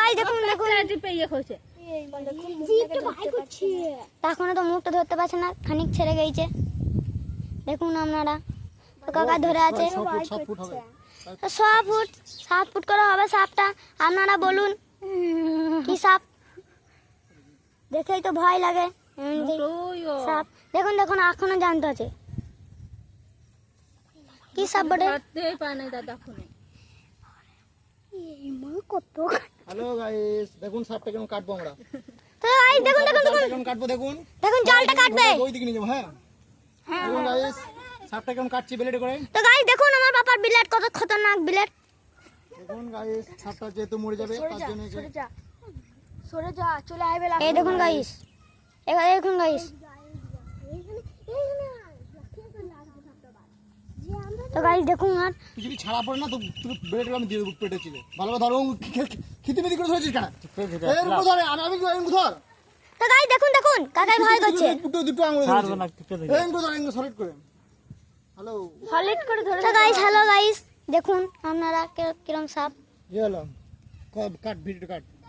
Guys দেখুন দেখুন এখনো তো মুখটা ধরতে পারছে না, খানিক ছেড়ে গেছে। দেখুন আপনারা তো কাকা ধরে আছে 7 ফুট করে হবে সাপটা। আপনারা বলুন কি সাপ? দেখেই তো ভয় লাগে সাপ। দেখুন দেখুন এখনো জানতে আছে কি সাপ বটে। হ্যালো গাইস, দেখুন সাপটা কেমন কাটবো আমরা। তো গাইস দেখুন দেখুন দেখুন কেমন কাটবো দেখুন। দেখুন জালটা কাটবে। ওই দিকে নিয়ে যাবো। হ্যাঁ দেখুন গাইস সাপটা কেমন কাটছি ব্লেড করে। তো গাইস দেখুন আমার বাবার বিলেট কত খতরনাক বিলেট। দেখুন গাইস সাপটা যেহেতু মরে যাবে তার জন্য সরে যা চলে আইবে। এই দেখুন গাইস, এবার দেখুন গাইস। তো গাইস দেখুন আর তুই যদি ছাড়া পড়ে না তো তুই ব্লেড আমি দিয়ে দেবো পেটে ছিল। ভালোভাবে ধরো, খিতিমিতি করে ধরেছিস কেন? এরকম ধরে আমি ধর। তো গাইস দেখুন দেখুন কাকাই ভয় করছে। দুটো আঙুল ছাড়বে না, এরকম ধর, এরকম সলিড করে। হ্যালো সলিড করে ধরে। তো গাইস হ্যালো গাইস দেখুন আপনারা কিরকম সাপ। ये लो काट वीडियो काट।